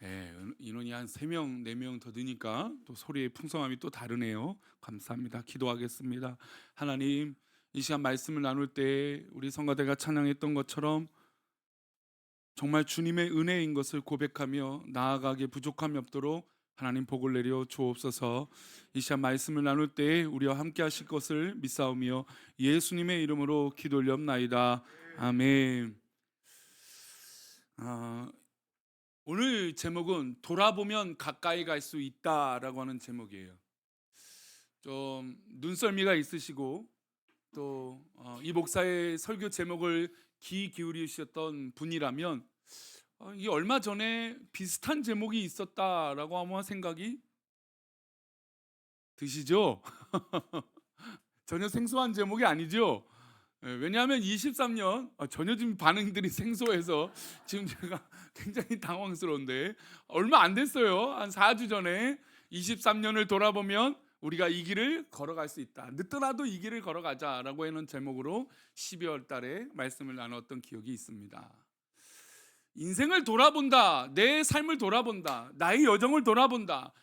예, 인원이 한 3명, 4명 더 드니까 또 소리의 풍성함이 또 다르네요. 감사합니다. 기도하겠습니다. 하나님, 이 시간 말씀을 나눌 때 우리 성가대가 찬양했던 것처럼 정말 주님의 은혜인 것을 고백하며 나아가게 부족함이 없도록 하나님 복을 내려 주옵소서. 이 시간 말씀을 나눌 때 우리와 함께 하실 것을 믿사오며 예수님의 이름으로 기도 올렵나이다. 아멘. 아, 오늘 제목은 돌아보면 가까이 갈 수 있다라고 하는 제목이에요. 좀 눈썰미가 있으시고 또 이 목사의 설교 제목을 귀 기울이셨던 분이라면 이 얼마 전에 비슷한 제목이 있었다라고 아마 생각이 드시죠? 전혀 생소한 제목이 아니죠? 왜냐하면 23년 전혀 지금 반응들이 생소해서 지금 제가 굉장히 당황스러운데 얼마 안 됐어요. 한 4주 전에 23년을 돌아보면 우리가 이 길을 걸어갈 수 있다. 늦더라도 이 길을 걸어가자라고 하는 제목으로 12월 달에 말씀을 나눴던 기억이 있습니다. 인생을 돌아본다, 내 삶을 돌아본다, 나의 여정을 돌아본다,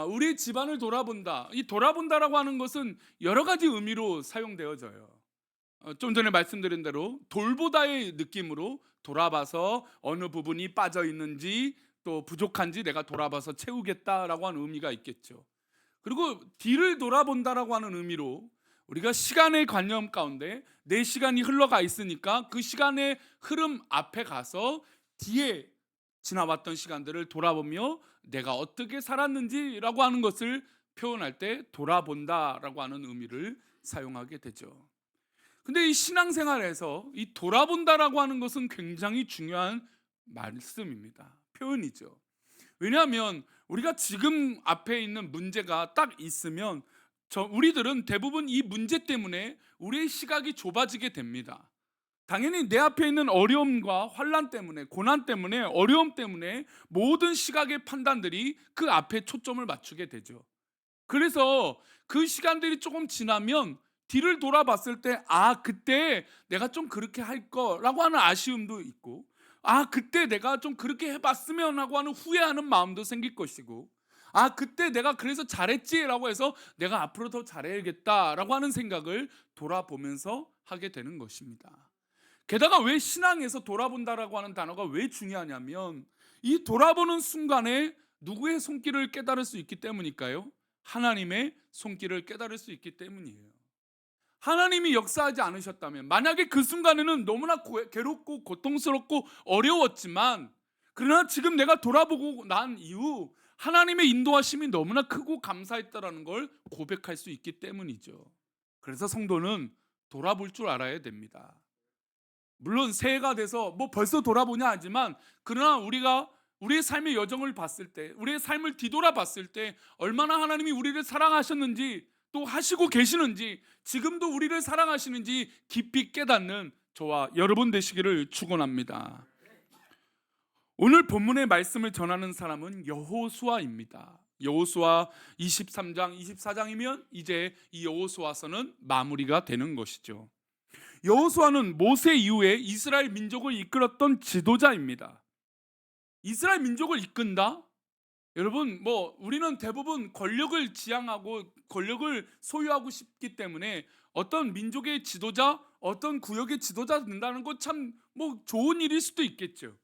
우리 집안을 돌아본다. 이 돌아본다라고 하는 것은 여러 가지 의미로 사용되어져요. 좀 전에 말씀드린 대로 돌보다의 느낌으로 돌아봐서 어느 부분이 빠져 있는지 또 부족한지 내가 돌아봐서 채우겠다라고 하는 의미가 있겠죠. 그리고 뒤를 돌아본다라고 하는 의미로 우리가 시간의 관념 가운데 내 시간이 흘러가 있으니까 그 시간의 흐름 앞에 가서 뒤에 지나왔던 시간들을 돌아보며 내가 어떻게 살았는지라고 하는 것을 표현할 때 돌아본다라고 하는 의미를 사용하게 되죠. 근데 이 신앙생활에서 이 돌아본다라고 하는 것은 굉장히 중요한 말씀입니다. 표현이죠. 왜냐하면 우리가 지금 앞에 있는 문제가 딱 있으면 우리들은 대부분 이 문제 때문에 우리의 시각이 좁아지게 됩니다. 당연히 내 앞에 있는 어려움과 환난 때문에, 고난 때문에, 어려움 때문에 모든 시각의 판단들이 그 앞에 초점을 맞추게 되죠. 그래서 그 시간들이 조금 지나면 뒤를 돌아봤을 때 그때 내가 좀 그렇게 할 거라고 하는 아쉬움도 있고, 그때 내가 좀 그렇게 해봤으면 하고 하는 후회하는 마음도 생길 것이고, 그때 내가 그래서 잘했지라고 해서 내가 앞으로 더 잘해야겠다라고 하는 생각을 돌아보면서 하게 되는 것입니다. 게다가 왜 신앙에서 돌아본다라고 하는 단어가 왜 중요하냐면 이 돌아보는 순간에 누구의 손길을 깨달을 수 있기 때문일까요? 하나님의 손길을 깨달을 수 있기 때문이에요. 하나님이 역사하지 않으셨다면, 만약에 그 순간에는 너무나 괴롭고 고통스럽고 어려웠지만, 그러나 지금 내가 돌아보고 난 이후 하나님의 인도하심이 너무나 크고 감사했다라는 걸 고백할 수 있기 때문이죠. 그래서 성도는 돌아볼 줄 알아야 됩니다. 물론 새해가 돼서 뭐 벌써 돌아보냐 하지만, 그러나 우리가 우리의 삶의 여정을 봤을 때, 우리의 삶을 뒤돌아봤을 때 얼마나 하나님이 우리를 사랑하셨는지, 또 하시고 계시는지, 지금도 우리를 사랑하시는지 깊이 깨닫는 저와 여러분 되시기를 축원합니다. 오늘 본문의 말씀을 전하는 사람은 여호수아입니다. 여호수아 23장, 24장이면 이제 이 여호수아서는 마무리가 되는 것이죠. 여호수아는 모세 이후에 이스라엘 민족을 이끌었던 지도자입니다. 이스라엘 민족을 이끈다? 여러분, 우리는 대부분 권력을 지향하고 권력을 소유하고 싶기 때문에 어떤 민족의 지도자, 어떤 구역의 지도자 된다는 것 참 좋은 일일 수도 있겠죠.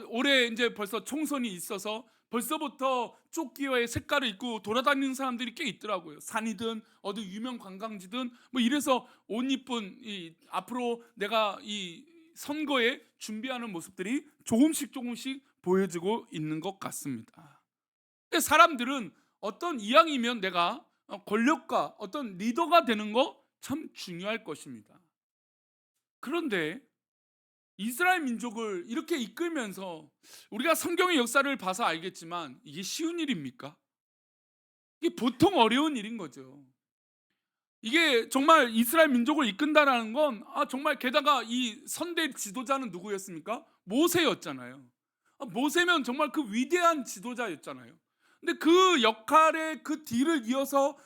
올해 이제 벌써 총선이 있어서 벌써부터 조끼와의 색깔을 입고 돌아다니는 사람들이 꽤 있더라고요. 산이든 어디 유명 관광지든 이래서 옷 입은 앞으로 내가 이 선거에 준비하는 모습들이 조금씩 보여지고 있는 것 같습니다. 근데 사람들은 어떤 이왕이면 내가 권력가, 어떤 리더가 되는 거 참 중요할 것입니다. 그런데 이스라엘 민족을 이렇게 이끌면서 우리가 성경의 역사를 봐서 알겠지만 이게 쉬운 일입니까? 이게 보통 어려운 일인 거죠. 이게 정말 이스라엘 민족을 이끈다라는 건 정말, 게다가 이 선대 지도자는 누구였습니까? 모세였잖아요. 모세면 정말 그 위대한 지도자였잖아요. 근데 그 역할의 그 뒤를 이어서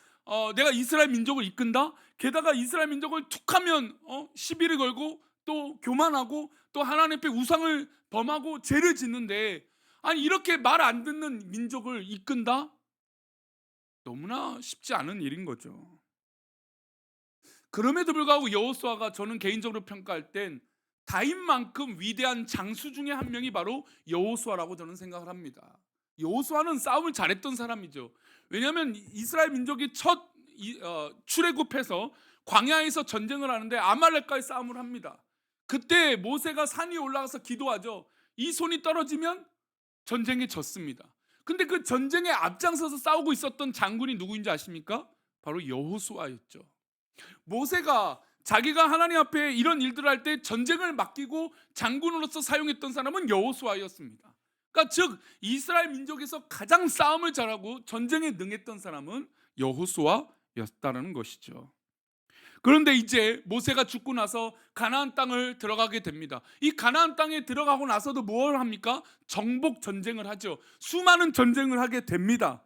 내가 이스라엘 민족을 이끈다? 게다가 이스라엘 민족을 툭하면 시비를 걸고 또 교만하고 또 하나님 앞에 우상을 범하고 죄를 짓는데, 아니 이렇게 말 안 듣는 민족을 이끈다? 너무나 쉽지 않은 일인 거죠. 그럼에도 불구하고 여호수아가 저는 개인적으로 평가할 땐 다윗만큼 위대한 장수 중에 한 명이 바로 여호수아라고 저는 생각을 합니다. 여호수아는 싸움을 잘했던 사람이죠. 왜냐하면 이스라엘 민족이 첫 출애굽해서 광야에서 전쟁을 하는데 아말렉과의 싸움을 합니다. 그때 모세가 산 위에 올라가서 기도하죠. 이 손이 떨어지면 전쟁에 졌습니다. 근데 그 전쟁에 앞장서서 싸우고 있었던 장군이 누구인지 아십니까? 바로 여호수아였죠. 모세가 자기가 하나님 앞에 이런 일들을 할 때 전쟁을 맡기고 장군으로서 사용했던 사람은 여호수아였습니다. 그러니까 즉 이스라엘 민족에서 가장 싸움을 잘하고 전쟁에 능했던 사람은 여호수아였다는 것이죠. 그런데 이제 모세가 죽고 나서 가나안 땅을 들어가게 됩니다. 이 가나안 땅에 들어가고 나서도 뭘 합니까? 정복 전쟁을 하죠. 수많은 전쟁을 하게 됩니다.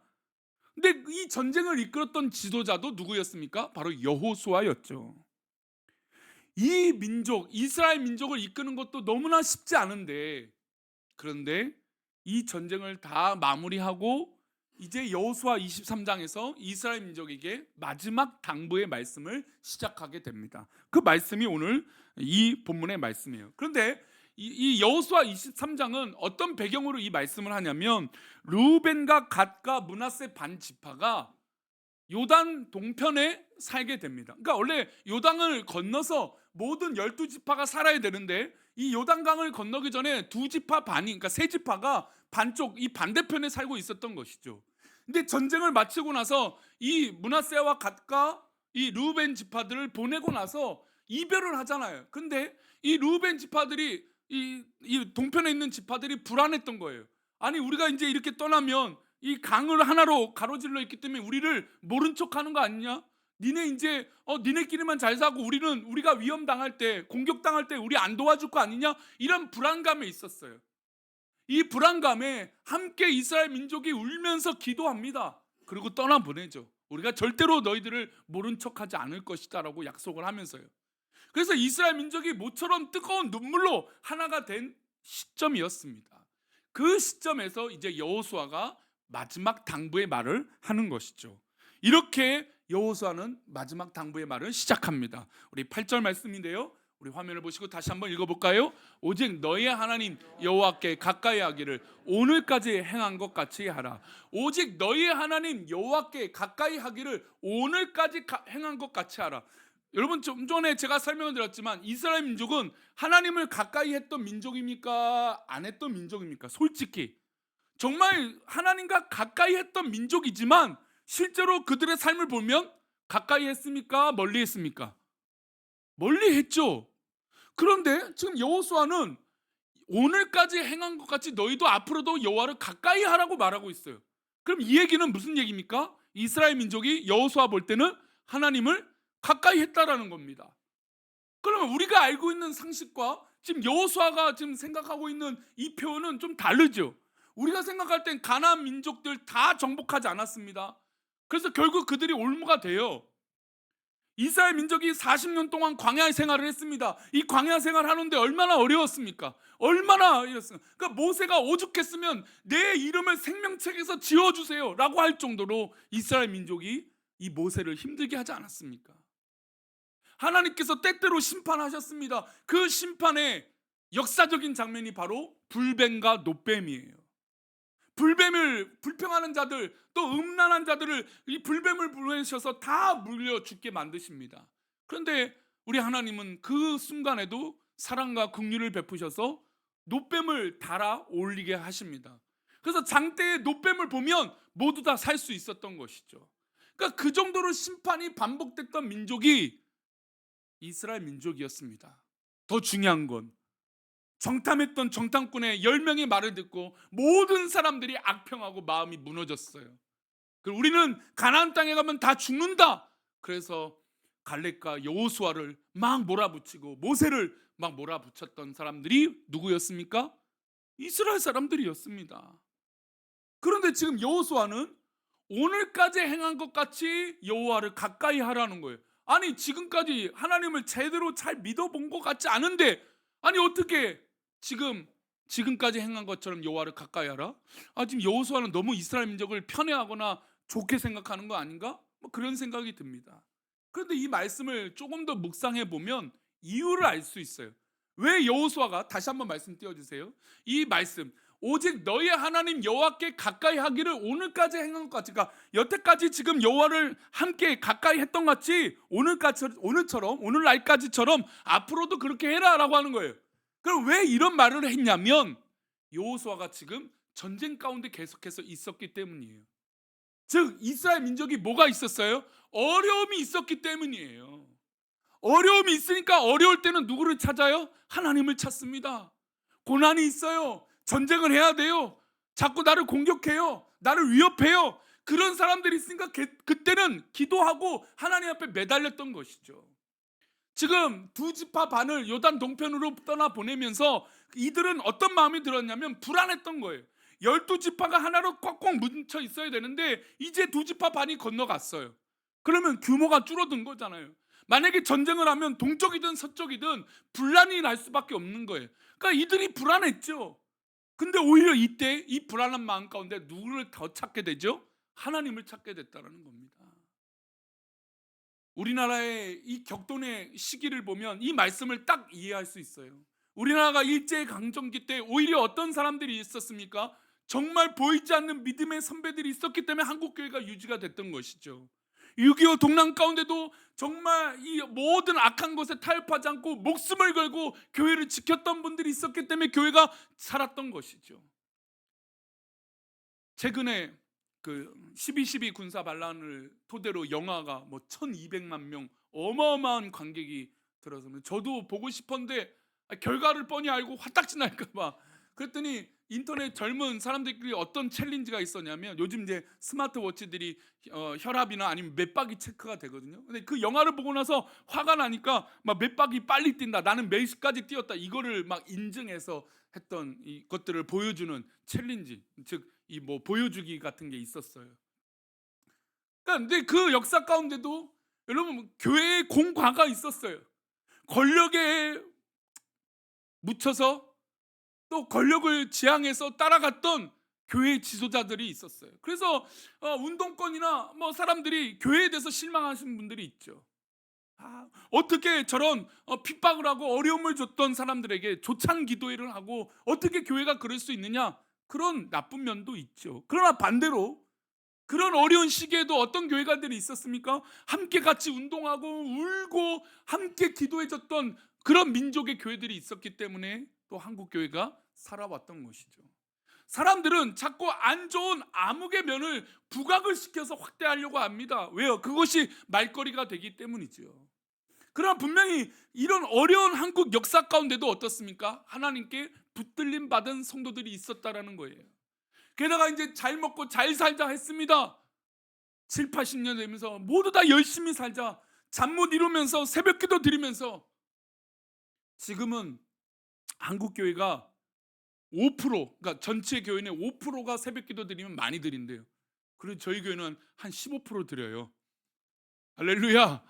근데 이 전쟁을 이끌었던 지도자도 누구였습니까? 바로 여호수아였죠. 이 민족, 이스라엘 민족을 이끄는 것도 너무나 쉽지 않은데, 그런데 이 전쟁을 다 마무리하고 이제 여호수아 23장에서 이스라엘 민족에게 마지막 당부의 말씀을 시작하게 됩니다. 그 말씀이 오늘 이 본문의 말씀이에요. 그런데 이 여호수아 23장은 어떤 배경으로 이 말씀을 하냐면 르우벤과 갓과 므낫세 반 지파가 요단 동편에 살게 됩니다. 그러니까 원래 요단을 건너서 모든 12지파가 살아야 되는데 이 요단강을 건너기 전에 두 지파 반이, 그러니까 세 지파가 반쪽 이 반대편에 살고 있었던 것이죠. 근데 전쟁을 마치고 나서 이 므낫세와 갓과 이 르우벤 지파들을 보내고 나서 이별을 하잖아요. 근데 이 르우벤 지파들이 이 동편에 있는 지파들이 불안했던 거예요. 아니 우리가 이제 이렇게 떠나면 이 강을 하나로 가로질러 있기 때문에 우리를 모른 척하는 거 아니냐? 니네 이제 니네끼리만 잘 사고 우리가 위험 당할 때, 공격 당할 때 우리 안 도와줄 거 아니냐? 이런 불안감에 있었어요. 이 불안감에 함께 이스라엘 민족이 울면서 기도합니다. 그리고 떠나보내죠. 우리가 절대로 너희들을 모른 척하지 않을 것이다라고 약속을 하면서요. 그래서 이스라엘 민족이 모처럼 뜨거운 눈물로 하나가 된 시점이었습니다. 그 시점에서 이제 여호수아가 마지막 당부의 말을 하는 것이죠. 이렇게 여호수아는 마지막 당부의 말을 시작합니다. 우리 8절 말씀인데요. 우리 화면을 보시고 다시 한번 읽어볼까요? 오직 너의 하나님 여호와께 가까이 하기를 오늘까지 행한 것 같이 하라. 오직 너의 하나님 여호와께 가까이 하기를 오늘까지 행한 것 같이 하라. 여러분 좀 전에 제가 설명을 드렸지만 이스라엘 민족은 하나님을 가까이 했던 민족입니까? 안 했던 민족입니까? 솔직히 정말 하나님과 가까이 했던 민족이지만 실제로 그들의 삶을 보면 가까이 했습니까? 멀리 했습니까? 멀리 했죠. 그런데 지금 여호수아는 오늘까지 행한 것 같이 너희도 앞으로도 여호와를 가까이 하라고 말하고 있어요. 그럼 이 얘기는 무슨 얘기입니까? 이스라엘 민족이 여호수아 볼 때는 하나님을 가까이 했다라는 겁니다. 그러면 우리가 알고 있는 상식과 지금 여호수아가 지금 생각하고 있는 이 표현은 좀 다르죠. 우리가 생각할 땐 가나안 민족들 다 정복하지 않았습니다. 그래서 결국 그들이 올무가 돼요. 이스라엘 민족이 40년 동안 광야 생활을 했습니다. 이 광야 생활 하는데 얼마나 어려웠습니까? 얼마나 이랬습니까? 그러니까 모세가 오죽했으면 내 이름을 생명책에서 지워주세요 라고 할 정도로 이스라엘 민족이 이 모세를 힘들게 하지 않았습니까? 하나님께서 때때로 심판하셨습니다. 그 심판의 역사적인 장면이 바로 불뱀과 노뱀이에요. 불뱀을 불평하는 자들, 또 음란한 자들을 이 불뱀을 보내셔서 다 물려 죽게 만드십니다. 그런데 우리 하나님은 그 순간에도 사랑과 긍휼을 베푸셔서 노뱀을 달아 올리게 하십니다. 그래서 장대의 노뱀을 보면 모두 다 살 수 있었던 것이죠. 그러니까 그 정도로 심판이 반복됐던 민족이 이스라엘 민족이었습니다. 더 중요한 건 정탐했던 정탐꾼의 10명의 말을 듣고 모든 사람들이 악평하고 마음이 무너졌어요. 우리는 가나안 땅에 가면 다 죽는다. 그래서 갈렙과 여호수아를 막 몰아붙이고 모세를 막 몰아붙였던 사람들이 누구였습니까? 이스라엘 사람들이었습니다. 그런데 지금 여호수아는 오늘까지 행한 것 같이 여호와를 가까이 하라는 거예요. 아니 지금까지 하나님을 제대로 잘 믿어본 것 같지 않은데 아니 어떻게 지금 지금까지 행한 것처럼 여호와를 가까이 하라. 지금 여호수아는 너무 이스라엘 민족을 편애하거나 좋게 생각하는 거 아닌가? 뭐 그런 생각이 듭니다. 그런데 이 말씀을 조금 더 묵상해 보면 이유를 알 수 있어요. 왜 여호수아가, 다시 한번 말씀 띄워주세요. 이 말씀, 오직 너의 하나님 여호와께 가까이 하기를 오늘까지 행한 것 같이, 그러니까 여태까지 지금 여호와를 함께 가까이 했던 것 같이 오늘처럼, 오늘날까지처럼 앞으로도 그렇게 해라라고 하는 거예요. 그럼 왜 이런 말을 했냐면 여호수아가 지금 전쟁 가운데 계속해서 있었기 때문이에요. 즉 이스라엘 민족이 뭐가 있었어요? 어려움이 있었기 때문이에요. 어려움이 있으니까 어려울 때는 누구를 찾아요? 하나님을 찾습니다. 고난이 있어요. 전쟁을 해야 돼요. 자꾸 나를 공격해요. 나를 위협해요. 그런 사람들이 있으니까 그때는 기도하고 하나님 앞에 매달렸던 것이죠. 지금 두 지파 반을 요단 동편으로 떠나 보내면서 이들은 어떤 마음이 들었냐면 불안했던 거예요. 12지파가 하나로 꽉꽉 뭉쳐 있어야 되는데 이제 두 지파 반이 건너갔어요. 그러면 규모가 줄어든 거잖아요. 만약에 전쟁을 하면 동쪽이든 서쪽이든 분란이 날 수밖에 없는 거예요. 그러니까 이들이 불안했죠. 근데 오히려 이때 이 불안한 마음 가운데 누구를 더 찾게 되죠? 하나님을 찾게 됐다는 겁니다. 우리나라의 이 격동의 시기를 보면 이 말씀을 딱 이해할 수 있어요. 우리나라가 일제강점기 때 오히려 어떤 사람들이 있었습니까? 정말 보이지 않는 믿음의 선배들이 있었기 때문에 한국교회가 유지가 됐던 것이죠. 6.25 동란 가운데도 정말 이 모든 악한 것에 타협하지 않고 목숨을 걸고 교회를 지켰던 분들이 있었기 때문에 교회가 살았던 것이죠. 최근에 그 12.12 군사 반란을 토대로 영화가 뭐 1200만 명 어마어마한 관객이 들어서 저도 보고 싶었는데 결과를 뻔히 알고 화딱지 날까 봐. 그랬더니 인터넷 젊은 사람들끼리 어떤 챌린지가 있었냐면 요즘 이제 스마트워치들이 혈압이나 아니면 맥박이 체크가 되거든요. 근데 그 영화를 보고 나서 화가 나니까 막 맥박이 빨리 뛴다, 나는 몇 시까지 뛰었다, 이거를 막 인증해서 했던 이것들을 보여주는 챌린지, 즉 이 뭐 보여주기 같은 게 있었어요. 그러니까 근데 그 역사 가운데도 여러분 교회의 공과가 있었어요. 권력에 묻혀서 또 권력을 지향해서 따라갔던 교회 지도자들이 있었어요. 그래서 운동권이나 뭐 사람들이 교회에 대해서 실망하시는 분들이 있죠. 어떻게 저런 핍박을 하고 어려움을 줬던 사람들에게 조찬 기도회를 하고 어떻게 교회가 그럴 수 있느냐, 그런 나쁜 면도 있죠. 그러나 반대로 그런 어려운 시기에도 어떤 교회가들이 있었습니까? 함께 같이 운동하고 울고 함께 기도해줬던 그런 민족의 교회들이 있었기 때문에 또 한국 교회가 살아왔던 것이죠. 사람들은 자꾸 안 좋은 암흑의 면을 부각을 시켜서 확대하려고 합니다. 왜요? 그것이 말거리가 되기 때문이죠. 그러나 분명히 이런 어려운 한국 역사 가운데도 어떻습니까? 하나님께 붙들림 받은 성도들이 있었다라는 거예요. 게다가 이제 잘 먹고 잘 살자 했습니다. 7, 80년 되면서 모두 다 열심히 살자, 잠 못 이루면서 새벽기도 드리면서 지금은 한국 교회가 5%, 그러니까 전체 교회는 5%가 새벽기도 드리면 많이 드린대요. 그리고 저희 교회는 한 15% 드려요. 할렐루야.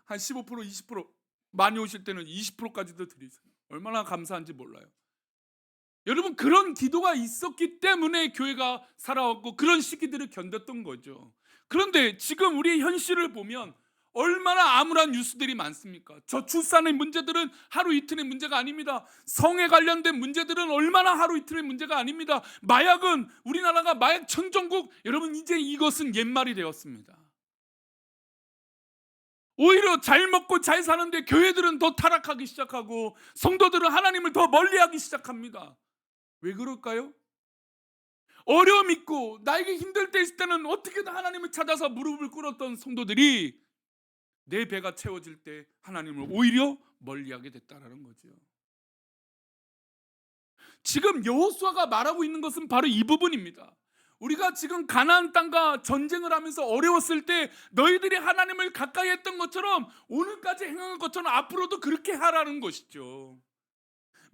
한 15%, 20% 많이 오실 때는 20%까지도 드리세요. 얼마나 감사한지 몰라요. 여러분 그런 기도가 있었기 때문에 교회가 살아왔고 그런 시기들을 견뎠던 거죠. 그런데 지금 우리의 현실을 보면 얼마나 암울한 뉴스들이 많습니까? 저출산의 문제들은 하루 이틀의 문제가 아닙니다. 성에 관련된 문제들은 얼마나 하루 이틀의 문제가 아닙니다. 마약은 우리나라가 마약 천정국, 여러분 이제 이것은 옛말이 되었습니다. 오히려 잘 먹고 잘 사는데 교회들은 더 타락하기 시작하고 성도들은 하나님을 더 멀리하기 시작합니다. 왜 그럴까요? 어려움 있고 나에게 힘들 때 있을 때는 어떻게든 하나님을 찾아서 무릎을 꿇었던 성도들이 내 배가 채워질 때 하나님을 오히려 멀리하게 됐다라는 거죠. 지금 여호수아가 말하고 있는 것은 바로 이 부분입니다. 우리가 지금 가나안 땅과 전쟁을 하면서 어려웠을 때 너희들이 하나님을 가까이 했던 것처럼 오늘까지 행한 것처럼 앞으로도 그렇게 하라는 것이죠.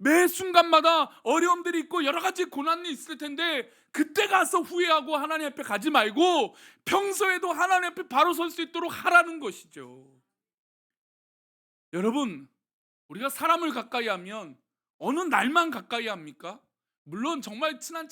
매 순간마다 어려움들이 있고 여러 가지 고난이 있을 텐데 그때 가서 후회하고 하나님 앞에 가지 말고 평소에도 하나님 앞에 바로 설 수 있도록 하라는 것이죠. 여러분 우리가 사람을 가까이 하면 어느 날만 가까이 합니까? 물론 정말 친한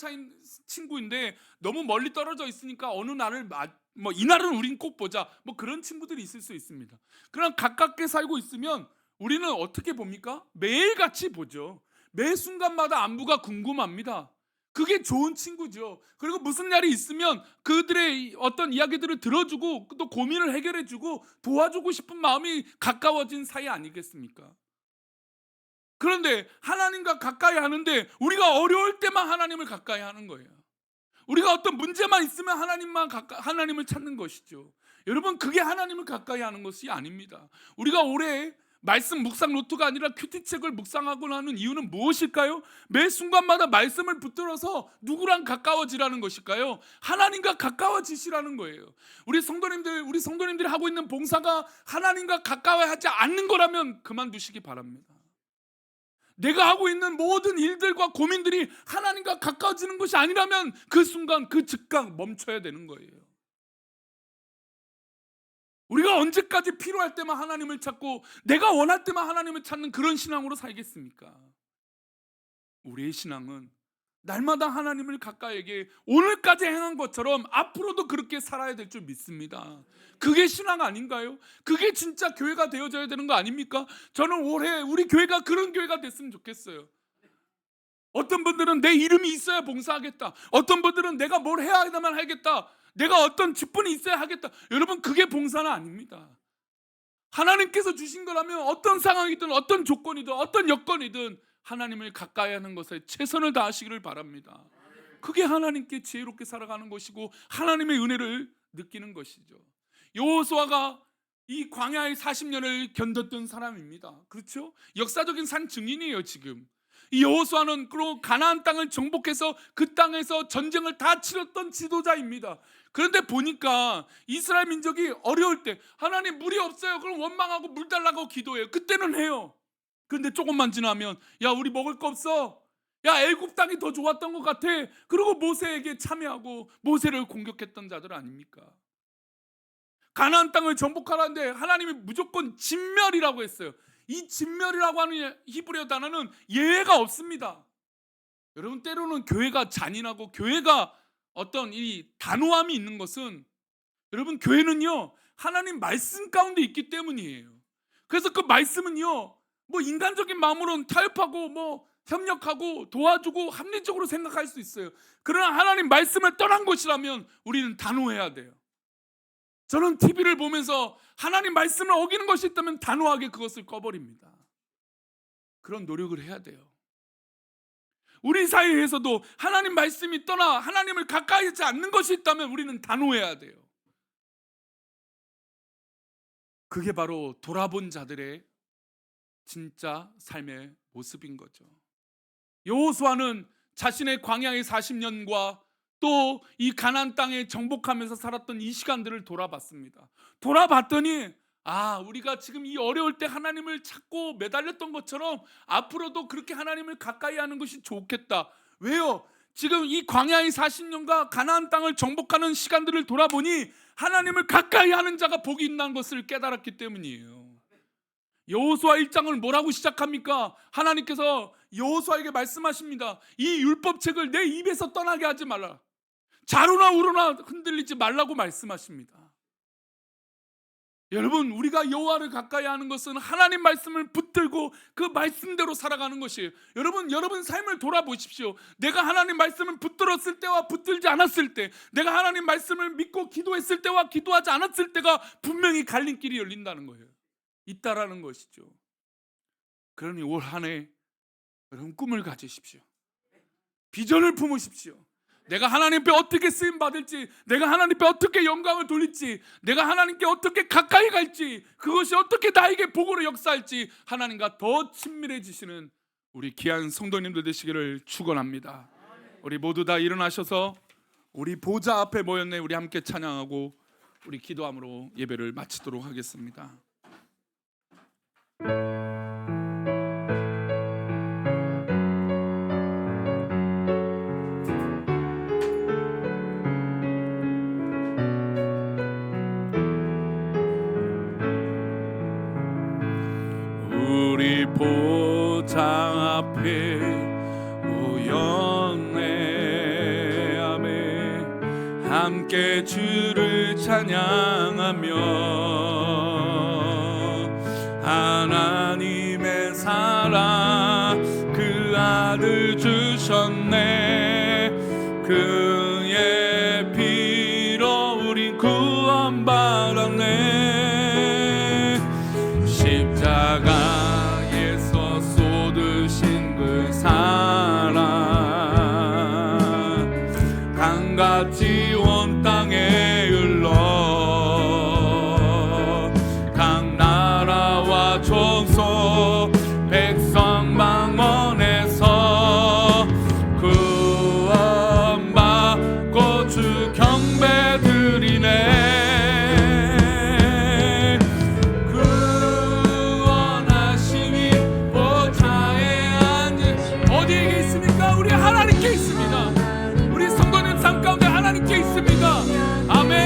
친구인데 너무 멀리 떨어져 있으니까 어느 날을 뭐 이날은 우린 꼭 보자, 뭐 그런 친구들이 있을 수 있습니다. 그러나 가깝게 살고 있으면 우리는 어떻게 봅니까? 매일같이 보죠. 매 순간마다 안부가 궁금합니다. 그게 좋은 친구죠. 그리고 무슨 날이 있으면 그들의 어떤 이야기들을 들어주고 또 고민을 해결해주고 도와주고 싶은 마음이 가까워진 사이 아니겠습니까? 그런데 하나님과 가까이 하는데 우리가 어려울 때만 하나님을 가까이 하는 거예요. 우리가 어떤 문제만 있으면 하나님을 찾는 것이죠. 여러분, 그게 하나님을 가까이 하는 것이 아닙니다. 우리가 올해 말씀 묵상 노트가 아니라 큐티책을 묵상하고 하는 이유는 무엇일까요? 매 순간마다 말씀을 붙들어서 누구랑 가까워지라는 것일까요? 하나님과 가까워지시라는 거예요. 우리 성도님들이 하고 있는 봉사가 하나님과 가까워하지 않는 거라면 그만두시기 바랍니다. 내가 하고 있는 모든 일들과 고민들이 하나님과 가까워지는 것이 아니라면 그 순간 그 즉각 멈춰야 되는 거예요. 우리가 언제까지 필요할 때만 하나님을 찾고 내가 원할 때만 하나님을 찾는 그런 신앙으로 살겠습니까? 우리의 신앙은 날마다 하나님을 가까이에게 오늘까지 행한 것처럼 앞으로도 그렇게 살아야 될 줄 믿습니다. 그게 신앙 아닌가요? 그게 진짜 교회가 되어져야 되는 거 아닙니까? 저는 올해 우리 교회가 그런 교회가 됐으면 좋겠어요. 어떤 분들은 내 이름이 있어야 봉사하겠다. 어떤 분들은 내가 뭘 해야만 하겠다. 내가 어떤 직분이 있어야 하겠다. 여러분, 그게 봉사는 아닙니다. 하나님께서 주신 거라면 어떤 상황이든 어떤 조건이든 어떤 여건이든 하나님을 가까이 하는 것에 최선을 다하시기를 바랍니다. 그게 하나님께 지혜롭게 살아가는 것이고 하나님의 은혜를 느끼는 것이죠. 여호수아가 이 광야의 40년을 견뎠던 사람입니다. 그렇죠? 역사적인 산 증인이에요. 지금 이 여호수아는 그리고 가나안 땅을 정복해서 그 땅에서 전쟁을 다 치렀던 지도자입니다. 그런데 보니까 이스라엘 민족이 어려울 때 하나님 물이 없어요. 그럼 원망하고 물 달라고 기도해요. 그때는 해요. 그런데 조금만 지나면 야, 우리 먹을 거 없어. 야, 애굽 땅이 더 좋았던 것 같아. 그리고 모세에게 참여하고 모세를 공격했던 자들 아닙니까? 가나안 땅을 정복하라는데 하나님이 무조건 진멸이라고 했어요. 이 진멸이라고 하는 히브리어 단어는 예외가 없습니다. 여러분, 때로는 교회가 잔인하고 교회가 어떤 이 단호함이 있는 것은 여러분, 교회는요 하나님 말씀 가운데 있기 때문이에요. 그래서 그 말씀은요 뭐 인간적인 마음으로는 타협하고 뭐 협력하고 도와주고 합리적으로 생각할 수 있어요. 그러나 하나님 말씀을 떠난 것이라면 우리는 단호해야 돼요. 저는 TV를 보면서 하나님 말씀을 어기는 것이 있다면 단호하게 그것을 꺼버립니다. 그런 노력을 해야 돼요. 우리 사이에서도 하나님 말씀이 떠나 하나님을 가까이 하지 않는 것이 있다면 우리는 단호해야 돼요. 그게 바로 돌아본 자들의 진짜 삶의 모습인 거죠. 여호수아는 자신의 광야의 40년과 또 이 가나안 땅에 정복하면서 살았던 이 시간들을 돌아봤습니다. 돌아봤더니 우리가 지금 이 어려울 때 하나님을 찾고 매달렸던 것처럼 앞으로도 그렇게 하나님을 가까이 하는 것이 좋겠다. 왜요? 지금 이 광야의 40년과 가나안 땅을 정복하는 시간들을 돌아보니 하나님을 가까이 하는 자가 복이 있다는 것을 깨달았기 때문이에요. 여호수아 1장을 뭐라고 시작합니까? 하나님께서 여호수아에게 말씀하십니다. 이 율법책을 내 입에서 떠나게 하지 말라. 좌로나 우로나 흔들리지 말라고 말씀하십니다. 여러분, 우리가 여호와를 가까이 하는 것은 하나님 말씀을 붙들고 그 말씀대로 살아가는 것이에요. 여러분 삶을 돌아보십시오. 내가 하나님 말씀을 붙들었을 때와 붙들지 않았을 때, 내가 하나님 말씀을 믿고 기도했을 때와 기도하지 않았을 때가 분명히 갈림길이 열린다는 거예요. 있다라는 것이죠. 그러니 올 한 해 여러분 꿈을 가지십시오. 비전을 품으십시오. 내가 하나님께 어떻게 쓰임 받을지, 내가 하나님께 어떻게 영광을 돌릴지, 내가 하나님께 어떻게 가까이 갈지, 그것이 어떻게 나에게 복으로 역사할지 하나님과 더 친밀해지시는 우리 귀한 성도님들 되시기를 축원합니다. 우리 모두 다 일어나셔서 우리 보좌 앞에 모였네. 우리 함께 찬양하고 우리 기도함으로 예배를 마치도록 하겠습니다. 우리 보좌 앞에 모였네. 아멘. 함께 주를 찬양하며 하나님의 사랑 그 아들 주셨네. 그의 피로 우린 구원받았네. 십자가에서 쏟으신 그 사랑 강같이 온 땅에 흘러 각 나라와 족속 백성 망원에서 구원받고 주 경배 드리네. 구원하심이 보좌에 앉으 어디에 있습니까? 우리 하나님께 있습니다. 우리 성도님 삶 가운데 하나님께 있습니다. 아멘.